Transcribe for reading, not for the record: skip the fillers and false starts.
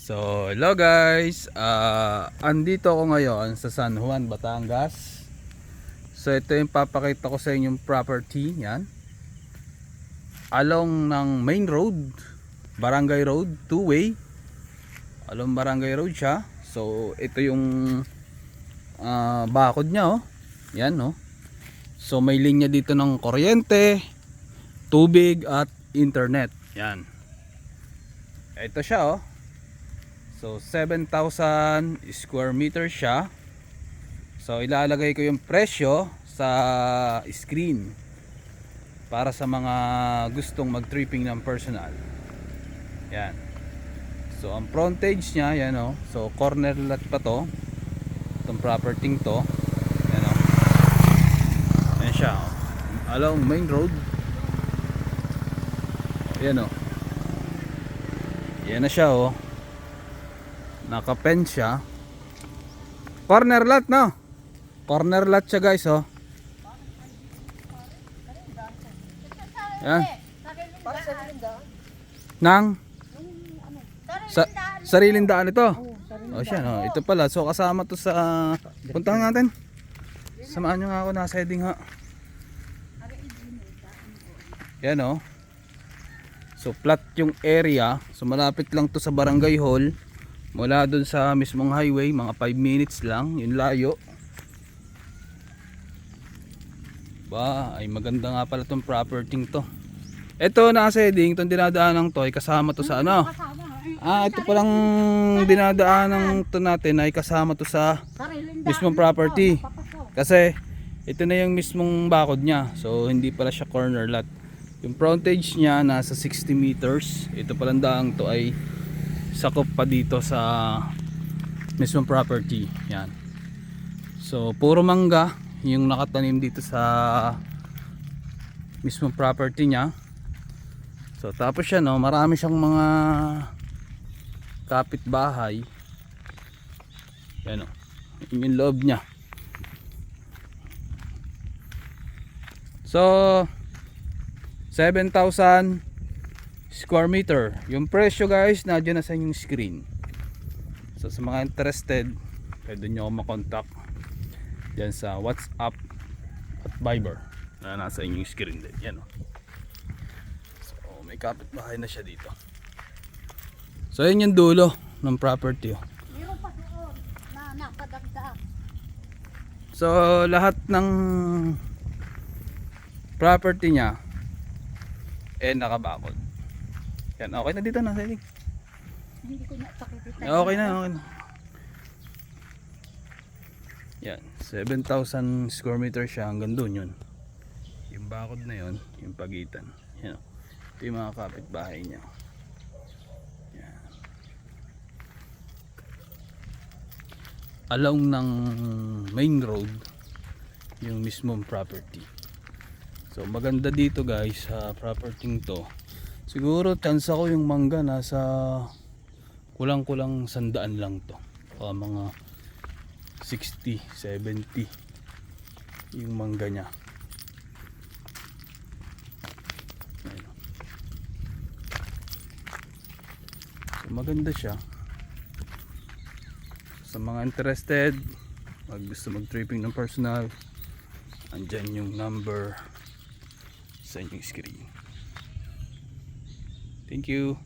So, hello guys. Andito ako ngayon sa San Juan, Batangas. So, ito yung papakita ko sa inyong property. Yan. Along ng main road, Barangay Road, two-way. Along Barangay Road siya. So, ito yung bakod niya, oh. Yan, oh. So, may linya dito ng kuryente, tubig at internet. Yan. Ito siya, oh. So 7,000 square meter siya. So ilalagay ko yung presyo sa screen para sa mga gustong mag-tripping ng personal. Yan. So ang frontage niya, yan oh. So corner lot pa to. Itong property to. Yan oh. Yan siya oh. Along main road. Yan oh. Yan na siya oh. Naka-pen siya. Corner lot, no? Corner lot siya, guys, oh. Yan. Nang sariling daan ito. Oh, siya, no. Ito pala. So kasama to sa puntahan natin. Samahan nyo nga ako, nasa heading ha. Yan, oh. So flat yung area. So malapit lang to sa Barangay Hall. Mula dun sa mismong highway, mga 5 minutes lang, yung layo. Ba, ay maganda nga pala tong property to. Ito nasa heading, itong dinadaanan to ay kasama to sa ano? Ito palang dinadaanan to natin ay kasama to sa mismong property. Kasi ito na yung mismong bakod niya. So hindi pala siya corner lot. Yung frontage niya nasa 60 meters. Ito palang daang to ay sakop pa dito sa mismong property. Yan. So puro mangga yung nakatanim dito sa mismong property niya. So tapos siya no, marami siyang mga kapitbahay. Yan o. Yung loob niya. So 7,000 square meter. Yung presyo guys, nandiyan na sa inyong screen. So sa mga interested, pwede nyo ako makontak dyan sa WhatsApp at Viber na nasa inyong screen din. Yan o. So may kapitbahay na siya dito. So yun yung dulo ng property. Meron pa doon na nakadagdag. So lahat ng property niya nakabakod. Yan, okay na dito na setting. Hindi ko napakikita. Okay na, okay na. Yan, 7,000 square meter siya, hanggang doon yun. Yung bakod na yun, yung pagitan. Yan, ito yung mga kapitbahay niya. Yan. Along ng main road, yung mismong property. So maganda dito guys sa property to. Siguro chance ako yung mangga nasa kulang-kulang 100 lang to. Mga 60, 70 yung mangga niya. So maganda siya. Sa mga interested, gusto mag-tripping ng personal, andyan yung number sa inyong screen. Thank you.